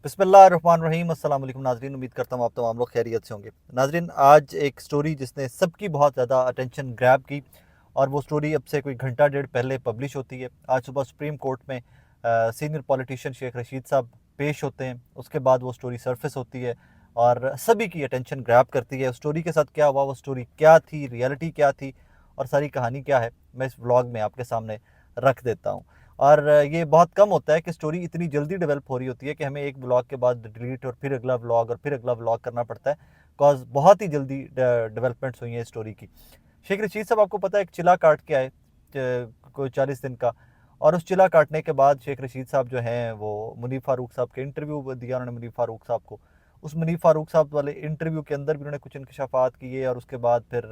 बिस्मिल्लाहिर्रहमानिर्रहीम। अस्सलाम वालेकुम नाजरीन, उम्मीद करता हूँ आप तमाम लोग खैरियत से होंगे। नाजरीन, आज एक स्टोरी जिसने सबकी बहुत ज़्यादा अटेंशन ग्रैब की और वो स्टोरी अब से कोई घंटा डेढ़ पहले पब्लिश होती है। आज सुबह सुप्रीम कोर्ट में सीनियर पॉलिटिशियन शेख रशीद साहब पेश होते हैं। उसके बाद वो स्टोरी सरफेस होती है और सभी की अटेंशन ग्रैब करती है। उस स्टोरी के साथ क्या हुआ, वो स्टोरी क्या थी, रियलिटी क्या थी और सारी कहानी क्या है, मैं इस व्लॉग में आपके सामने रख देता हूँ। और ये बहुत कम होता है कि स्टोरी इतनी जल्दी डेवलप हो रही होती है कि हमें एक ब्लॉग के बाद डिलीट और फिर अगला ब्लॉग और फिर अगला ब्लॉग करना पड़ता है, बिकॉज बहुत ही जल्दी डेवलपमेंट्स हुई हैं स्टोरी की। शेख रशीद साहब, आपको पता है, एक चिला काट के आए कोई 40 दिन का, और उस चिला काटने के बाद शेख रशीद साहब जो हैं वो मुनीफ फारूक साहब के इंटरव्यू दिया उन्होंने मुनीफ फारूक साहब को। उस मुनीफ फारूक साहब वाले इंटरव्यू के अंदर भी उन्होंने कुछ इंकशाफात किए और उसके बाद फिर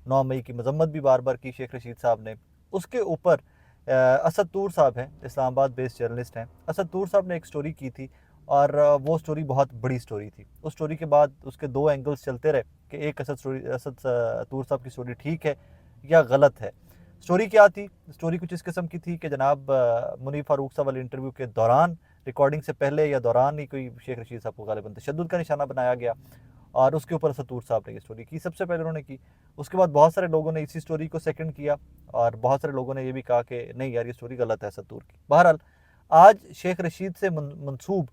9 मई की मजम्मत भी बार बार की शेख रशीद साहब ने। उसके ऊपर असद तूर साहब हैं, इस्लामाबाद बेस्ड जर्नलिस्ट हैं। असद तूर साहब ने एक स्टोरी की थी और वो स्टोरी बहुत बड़ी स्टोरी थी। उस स्टोरी के बाद उसके दो एंगल्स चलते रहे कि एक असद तूर साहब की स्टोरी ठीक है या गलत है। स्टोरी क्या थी? स्टोरी कुछ इस किस्म की थी कि जनाब मुनीफ फारूक साहब वाले इंटरव्यू के दौरान, रिकॉर्डिंग से पहले या दौरान ही कोई शेख रशीद साहब को गालिबन तशद्दुद का निशाना बनाया गया और उसके ऊपर सतूर साहब ने ये स्टोरी की, सबसे पहले उन्होंने की। उसके बाद बहुत सारे लोगों ने इसी स्टोरी को सेकंड किया और बहुत सारे लोगों ने ये भी कहा कि नहीं यार, ये स्टोरी गलत है सतूर की। बहरहाल, आज शेख रशीद से मंसूब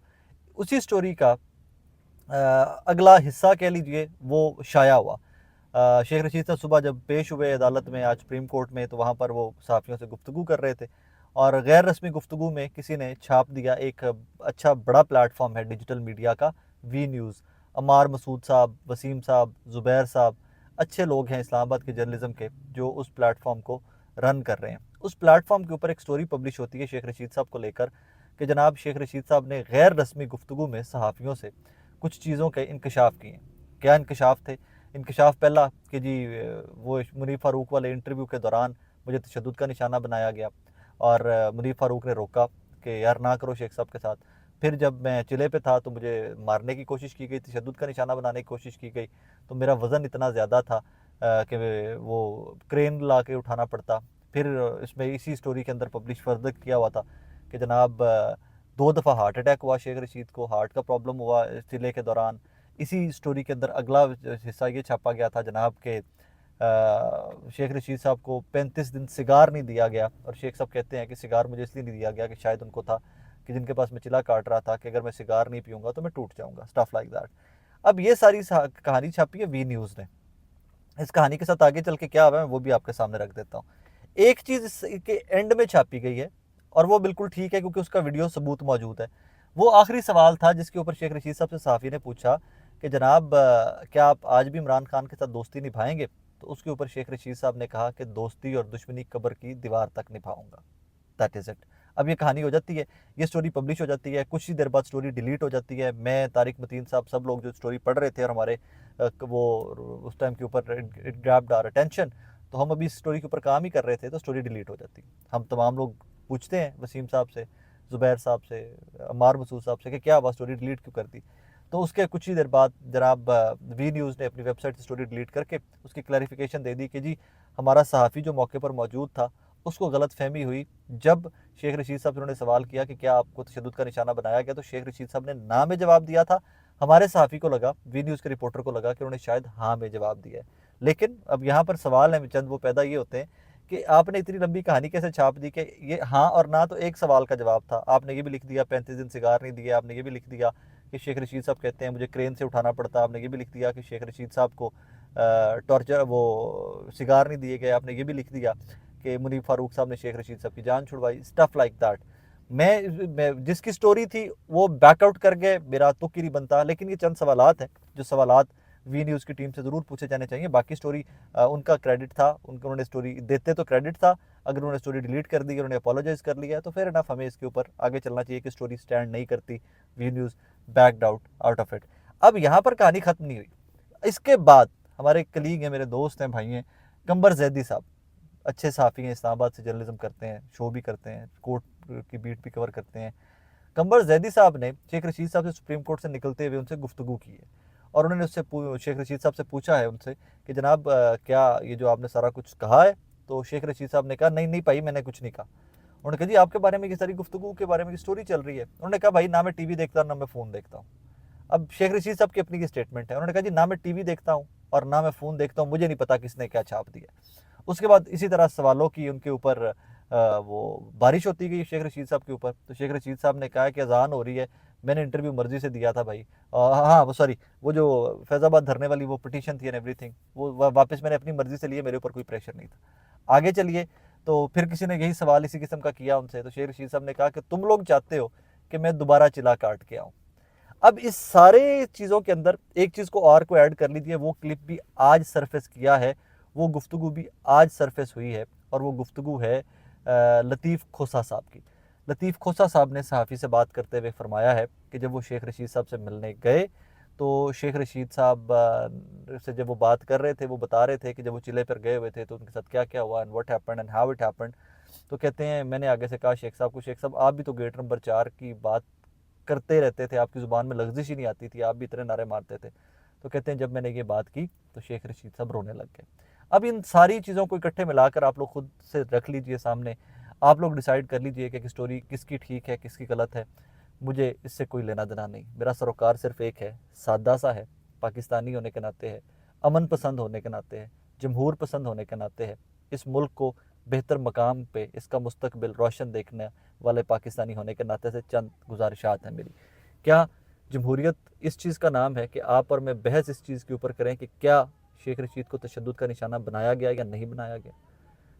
उसी स्टोरी का अगला हिस्सा कह लीजिए वो शाया हुआ। शेख रशीद साहब सुबह जब पेश हुए अदालत में आज सुप्रीम कोर्ट में, तो वहाँ पर वो सहाफ़ियों से गुफ्तगू कर रहे थे और गैर रस्मी गुफ्तगू में किसी ने छाप दिया, एक अच्छा बड़ा प्लेटफॉर्म है डिजिटल मीडिया का, वी न्यूज़। अमार मसूद साहब, वसीम साहब, ज़ुबैर साहब, अच्छे लोग हैं इस्लामाबाद के जर्नलिज्म के जो उस प्लेटफॉर्म को रन कर रहे हैं। उस प्लेटफॉर्म के ऊपर एक स्टोरी पब्लिश होती है शेख रशीद साहब को लेकर कि जनाब शेख रशीद साहब ने गैर रस्मी गुफ्तगू में सहाफ़ियों से कुछ चीज़ों के इंकशाफ किए। क्या इंकशाफ थे? इंकशाफ पहला कि जी वो मुनीफ फारूक वाले इंटरव्यू के दौरान मुझे तशद्दुद का निशाना बनाया गया और मुनीफ फारूक ने रोका कि यार ना करो शेख साहब के साथ। फिर जब मैं चिले पे था तो मुझे मारने की कोशिश की गई, तशद्दुद का निशाना बनाने की कोशिश की गई, तो मेरा वज़न इतना ज़्यादा था कि वो क्रेन ला के उठाना पड़ता। फिर इसमें इसी स्टोरी के अंदर पब्लिश फर्दर किया हुआ था कि जनाब 2 दफ़ा हार्ट अटैक हुआ शेख रशीद को, हार्ट का प्रॉब्लम हुआ चिले के दौरान। इसी स्टोरी के अंदर अगला हिस्सा ये छापा गया था जनाब के शेख रशीद साहब को 35 दिन सिगार नहीं दिया गया और शेख साहब कहते हैं कि सिगार मुझे इसलिए नहीं दिया गया कि शायद उनको था कि जिनके पास मैं चिला काट रहा था कि अगर मैं सिगार नहीं पीऊँगा तो मैं टूट जाऊँगा, स्टफ लाइक दैट। अब ये सारी कहानी छापी है वी न्यूज़ ने। इस कहानी के साथ आगे चल के क्या हुआ है वो भी आपके सामने रख देता हूँ। एक चीज़ इसके एंड में छापी गई है और वो बिल्कुल ठीक है क्योंकि उसका वीडियो सबूत मौजूद है। वो आखिरी सवाल था जिसके ऊपर शेख रशीद साहब से सहाफ़ी ने पूछा कि जनाब क्या आप आज भी इमरान खान के साथ दोस्ती निभाएंगे? तो उसके ऊपर शेख रशीद साहब ने कहा कि दोस्ती और दुश्मनी कब्र की दीवार तक निभाऊंगा। That is it. अब ये कहानी हो जाती है, ये स्टोरी पब्लिश हो जाती है, कुछ ही देर बाद स्टोरी डिलीट हो जाती है। मैं, तारिक मतीन साहब, सब लोग जो स्टोरी पढ़ रहे थे और हमारे वो उस टाइम के ऊपर इट ग्रैब्ड आवर अटेंशन, तो हम अभी इस स्टोरी के ऊपर काम ही कर रहे थे तो स्टोरी डिलीट हो जाती है। हम तमाम लोग पूछते हैं वसीम साहब से, ज़ुबैर साहब से, अमार मसूद साहब से कि क्या हुआ, स्टोरी डिलीट क्यों कर दी? तो उसके कुछ ही देर बाद जनाब वी न्यूज़ ने अपनी वेबसाइट से स्टोरी डिलीट करके उसकी क्लैरिफिकेशन दे दी कि जी हमारा सहाफ़ी जो मौके पर मौजूद था उसको गलत फहमी हुई। जब शेख रशीद साहब से उन्होंने सवाल किया कि क्या आपको तशद्दुद का निशाना बनाया गया, तो शेख रशीद साहब ने ना में जवाब दिया था। हमारे सहाफ़ी को लगा, वी न्यूज़ के रिपोर्टर को लगा कि उन्होंने शायद हाँ में जवाब दिया है। लेकिन अब यहाँ पर सवाल है चंद, वो पैदा ये होते हैं कि आपने इतनी लंबी कहानी कैसे छाप दी कि ये हाँ और ना तो एक सवाल का जवाब था। आपने ये भी लिख दिया 35 दिन सिगार नहीं दिया, आपने ये भी लिख दिया कि शेख रशीद साहब कहते हैं मुझे क्रेन से उठाना पड़ता, आपने ये भी लिख दिया कि शेख रशीद साहब को टॉर्चर वो सिगार नहीं दिए गए, आपने ये भी लिख दिया कि मुनीफ फारूक साहब ने शेख रशीद साहब की जान छुड़वाई, स्टफ लाइक दैट। मैं जिसकी स्टोरी थी वो बैकआउट कर गए, मेरा तुक ही नहीं बनता। लेकिन ये चंद सवालात हैं जो सवालात वी न्यूज़ की टीम से ज़रूर पूछे जाने चाहिए। बाकी स्टोरी उनका क्रेडिट था, उनको उन्होंने स्टोरी देते तो क्रेडिट था। अगर उन्होंने स्टोरी डिलीट कर दी, उन्होंने अपोलोजाइज़ कर लिया तो फिर इनफ, हमें इसके ऊपर आगे चलना चाहिए कि स्टोरी स्टैंड नहीं करती, V news backed out of it. अब यहाँ पर कहानी ख़त्म नहीं हुई। इसके बाद हमारे कलीग हैं, मेरे दोस्त हैं, भाई हैं, कंबर जैदी साहब, अच्छे सहाफ़ी हैं, इस्लामाबाद से जर्नलिज्म करते हैं, शो भी करते हैं, कोर्ट की बीट भी कवर करते हैं। कंबर जैदी साहब ने शेख रशीद साहब से सुप्रीम कोर्ट से निकलते हुए उनसे गुफ्तगू की है और उन्होंने शेख रशीद साहब से पूछा है उनसे कि जनाब क्या ये जो आपने सारा कुछ कहा है? तो शेख रशीद साहब ने कहा नहीं नहीं भाई, मैंने कुछ नहीं कहा। उन्होंने कहा जी आपके बारे में किस सारी गुफ्तगू के बारे में की स्टोरी चल रही है। उन्होंने कहा भाई ना मैं टीवी देखता हूँ ना मैं फ़ोन देखता हूँ। अब शेख रशीद साहब की अपनी की स्टेटमेंट है, उन्होंने कहा जी ना मैं टीवी देखता हूँ और ना मैं फ़ोन देखता हूँ, मुझे नहीं पता किसने क्या छाप दिया। उसके बाद इसी तरह सवालों की उनके ऊपर वो बारिश होती गई शेख रशीद साहब के ऊपर। तो शेख रशीद साहब ने कहा कि अजान हो रही है, मैंने इंटरव्यू मर्जी से दिया था भाई। हाँ वो सॉरी, वो जो फैज़ाबाद धरने वाली वो पिटीशन थी एंड एवरीथिंग, वो वापस मैंने अपनी मर्जी से लिए, मेरे ऊपर कोई प्रेशर नहीं था। आगे चलिए, तो फिर किसी ने यही सवाल इसी किस्म का किया उनसे, तो शेख रशीद साहब ने कहा कि तुम लोग चाहते हो कि मैं दोबारा चिल्ला काट के आऊँ। अब इस सारे चीज़ों के अंदर एक चीज़ को और को ऐड कर लीजिए, वो क्लिप भी आज सरफेस किया है, वो गुफ्तगू भी आज सरफेस हुई है, और वो गुफ्तगू है लतीफ़ खोसा साहब की। लतीफ़ खोसा साहब ने सहाफ़ी से बात करते हुए फरमाया है कि जब वो शेख रशीद साहब से मिलने गए तो शेख रशीद साहब से जब वो बात कर रहे थे, वो बता रहे थे कि जब वो चिल्ले पर गए हुए थे तो उनके साथ क्या क्या हुआ and what happened and how it happened. तो कहते हैं मैंने आगे से कहा शेख साहब को, शेख साहब आप भी तो गेट नंबर 4 की बात करते रहते थे, आपकी ज़ुबान में लफ्ज़िश ही नहीं आती थी, आप भी इतने नारे मारते थे। तो कहते हैं जब मैंने ये बात की तो शेख रशीद साहब रोने लग गए। अब इन सारी चीज़ों को इकट्ठे मिलाकर आप लोग खुद से रख लीजिए सामने, आप लोग डिसाइड कर लीजिए कि स्टोरी किसकी ठीक है किसकी गलत है। मुझे इससे कोई लेना देना नहीं, मेरा सरोकार सिर्फ एक है, सादा सा है, पाकिस्तानी होने के नाते है, अमन पसंद होने के नाते है, जमहूर पसंद होने के नाते है, इस मुल्क को बेहतर मकाम पे इसका मुस्तकबिल रोशन देखने वाले पाकिस्तानी होने के नाते से चंद गुजारिशात हैं मेरी। क्या जमहूरियत इस चीज़ का नाम है कि आप और मैं बहस इस चीज़ के ऊपर करें कि क्या शेख रशीद को तशद्दुद का निशाना बनाया गया या नहीं बनाया गया।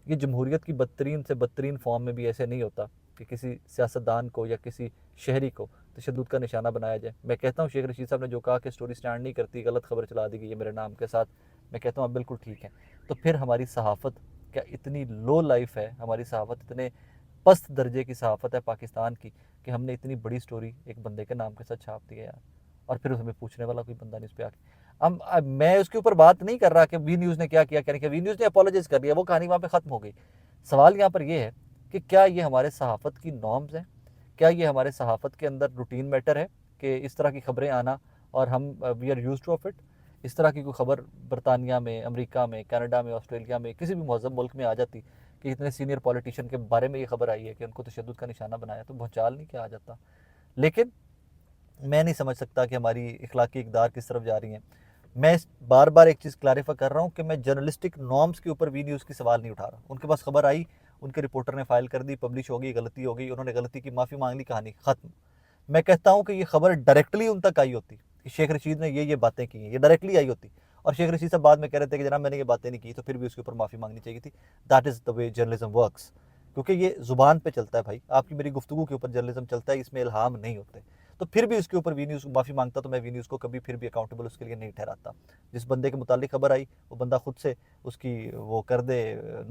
ये जमहूरियत की बदतरीन से बदतरीन फॉर्म में भी ऐसे नहीं होता कि किसी सियासतदान को या किसी शहरी को तशद्दुद का निशाना बनाया जाए। मैं कहता हूँ शेख रशीद साहब ने जो कहा कि स्टोरी स्टैंड नहीं करती, गलत खबर चला दी गई है मेरे नाम के साथ, मैं कहता हूँ आप बिल्कुल ठीक है। तो फिर हमारी सहाफ़त क्या इतनी लो लाइफ है, हमारी सहाफ़त इतने पस्त दर्जे की सहाफ़त है पाकिस्तान की कि हमने इतनी बड़ी स्टोरी एक बंदे के नाम के साथ छाप दी है यार, और फिर हमें पूछने वाला कोई बंदा नहीं उस पर आके। अब मैं उसके ऊपर बात नहीं कर रहा कि वी न्यूज़ ने क्या किया, कहने के वी न्यूज़ ने अपोलोजाइज़ कर दिया, वो कहानी वहाँ पे ख़त्म हो गई। सवाल यहाँ पर यह है कि क्या ये हमारे सहाफ़त की नॉर्म्स हैं, क्या ये हमारे सहाफ़त के अंदर रूटीन मैटर है कि इस तरह की खबरें आना, और हम we are used to of it. इस तरह की कोई खबर बरतानिया में, अमेरिका में, कनाडा में, ऑस्ट्रेलिया में, किसी भी महज़ब मुल्क में आ जाती कि इतने सीनियर पॉलिटिशियन के बारे में ये खबर आई है कि उनको तशद्दुद का निशाना बनाया, तो भूचाल नहीं क्या आ जाता। लेकिन मैं नहीं समझ सकता कि हमारी इखलाकी इकदार किस तरफ जा रही हैं। मैं बार बार एक चीज़ क्लैरिफाई कर रहा हूँ कि मैं जर्नलिस्टिक नॉर्म्स के ऊपर वी न्यूज़ की सवाल नहीं उठा रहा। उनके पास खबर आई, उनके रिपोर्टर ने फाइल कर दी, पब्लिश हो गई, गलती हो गई, उन्होंने गलती की, माफ़ी मांग ली, कहानी ख़त्म। मैं कहता हूँ कि ये खबर डायरेक्टली उन तक आई होती कि शेख रशीद ने ये बातें की हैं, ये डायरेक्टली आई होती, और शेख रशीद साहब बाद में कह रहे थे कि जनाब मैंने ये बातें नहीं की, तो फिर भी उसके ऊपर माफ़ी मांगनी चाहिए थी। That is the way journalism works. क्योंकि ये ज़ुबान पे चलता है भाई, आपकी मेरी गुफ्तगू के ऊपर जर्नलिज्म चलता है, इसमें इल्हाम नहीं होते। तो फिर भी उसके ऊपर वी न्यूज़ माफ़ी मांगता, तो मैं वी न्यूज़ को कभी फिर भी अकाउंटेबल उसके लिए नहीं ठहराता। जिस बंदे के मुतालिक खबर आई वो बंदा खुद से उसकी वो कर दे,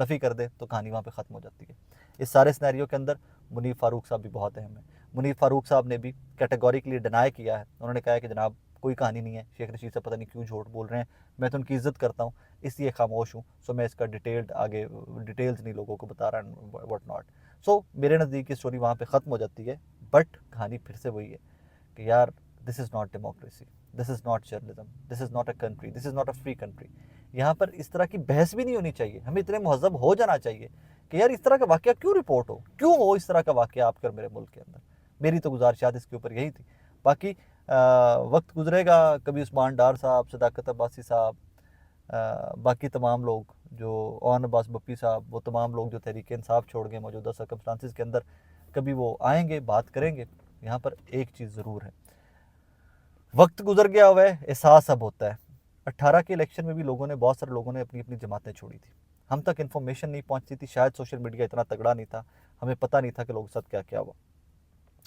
नफ़ी कर दे, तो कहानी वहाँ पे ख़त्म हो जाती है। इस सारे सिनेरियो के अंदर मुनीर फ़ारूक साहब भी बहुत अहम है। मुनीर फ़ारूक साहब ने भी कैटेगोरिकली डिनाई किया है, उन्होंने कहा है कि जनाब कोई कहानी नहीं है, शेख रशीद साहब पता नहीं क्यों झूठ बोल रहे हैं, मैं तो उनकी इज़्ज़त करता हूँ इसलिए खामोश हूँ। सो मैं इसका डिटेल्ड आगे डिटेल्स नहीं लोगों को बता रहा व्हाट नॉट। सो मेरे नज़दीक की स्टोरी वहाँ पे ख़त्म हो जाती है। बट कहानी फिर से वही है कि यार this is not democracy, this is not journalism, this is not a country, this is not a free country. यहाँ पर इस तरह की बहस भी नहीं होनी चाहिए। हमें इतने महज़ब हो जाना चाहिए कि यार इस तरह का वाक़या क्यों रिपोर्ट हो, क्यों हो इस तरह का वाक़या आपके और मेरे मुल्क के अंदर। मेरी तो गुजारिशात इसके ऊपर यही थी। बाकी वक्त गुजरेगा, कभी उस्मान डार साहब, सदाकत अब्बासी साहब, बाकी तमाम लोग जो ओन अब्बास बप्पी साहब, वो तमाम लोग जो तहरीक इंसाफ छोड़ गए मौजूदा सर्कमस्टांसिस के अंदर, कभी वो आएंगे, बात करेंगे। यहाँ पर एक चीज़ ज़रूर है, वक्त गुजर गया हुआ है, एहसास अब होता है। 18 के इलेक्शन में भी लोगों ने, बहुत सारे लोगों ने अपनी अपनी जमातें छोड़ी थी, हम तक इन्फॉर्मेशन नहीं पहुंचती थी, शायद सोशल मीडिया इतना तगड़ा नहीं था, हमें पता नहीं था कि लोगों के साथ क्या क्या हुआ।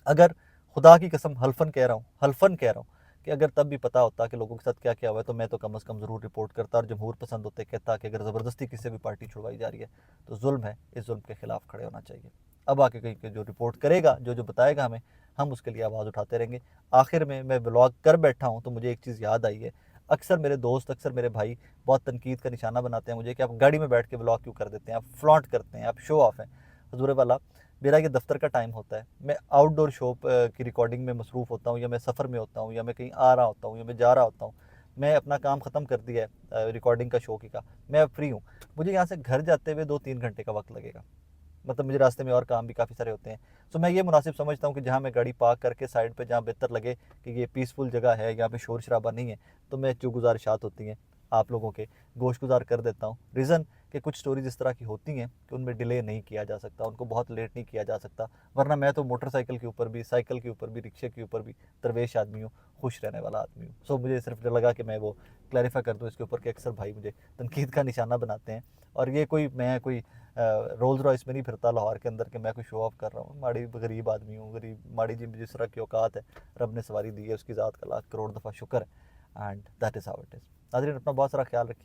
अगर खुदा की कसम हल्फन कह रहा हूँ, हल्फन कह रहा हूँ कि अगर तब भी पता होता कि लोगों के साथ क्या क्या हुआ है, तो मैं तो कम अज़ कम ज़रूर रिपोर्ट करता, और जमहूर पसंद होते कहता कि अगर ज़बरदस्ती किसी भी पार्टी छुड़वाई जा रही है तो जुल्म है, इस जुल्म के ख़िलाफ़ खड़े होना चाहिए। अब आके कहीं के जो रिपोर्ट करेगा, जो जो बताएगा हमें, हम उसके लिए आवाज़ उठाते रहेंगे। आखिर में मैं ब्लॉग कर बैठा हूँ तो मुझे एक चीज़ याद आई है, अक्सर मेरे दोस्त, अक्सर मेरे भाई बहुत तनकीद का निशाना बनाते हैं मुझे कि आप गाड़ी में बैठ के ब्लॉग क्यों कर देते हैं, आप फ्लॉन्ट करते हैं, आप शो ऑफ हैं। हजूर वाला, मेरा ये दफ्तर का टाइम होता है, मैं आउटडोर शो की रिकॉर्डिंग में मसरूफ़ होता हूँ, या मैं सफ़र में होता हूँ, या मैं कहीं आ रहा होता हूँ, या मैं जा रहा होता हूँ। मैं अपना काम ख़त्म कर दिया है रिकॉर्डिंग का, शो की का, मैं अब फ्री हूँ। मुझे यहाँ से घर जाते हुए 2-3 घंटे का वक्त लगेगा। मतलब मुझे रास्ते में और काम भी काफ़ी सारे होते हैं। सो मैं ये मुनासिब समझता हूँ कि जहाँ मैं गाड़ी पार्क करके साइड पे जहाँ बेहतर लगे कि ये पीसफुल जगह है, यहाँ पे शोर शराबा नहीं है, तो मैं जो गुजारिशात होती हैं आप लोगों के गोशगुजार कर देता हूँ। रीज़न कि कुछ स्टोरीज इस तरह की होती हैं कि उनमें डिले नहीं किया जा सकता, उनको बहुत लेट नहीं किया जा सकता, वरना मैं तो मोटरसाइकिल के ऊपर भी, साइकिल के ऊपर भी, रिक्शे के ऊपर भी दरवेश आदमी हूँ, खुश रहने वाला आदमी हूँ। सो मुझे सिर्फ लगा कि मैं वो क्लैरिफाई कर दूँ इसके ऊपर कि अक्सर भाई मुझे तनकीद का निशाना बनाते हैं। और ये कोई मैं कोई रोल्स रॉयस में नहीं फिरता लाहौर के अंदर कि मैं कोई शो ऑफ कर रहा हूँ। माड़ी गरीब आदमी हूँ, गरीब माड़ी जी जिस तरह की औकात है रब ने सवारी दी है, उसकी ज़ात का लाख करोड़ दफ़ा शुक्र है। And that is how it is. नाज़रीन, अपना बहुत सारा ख्याल रखिए।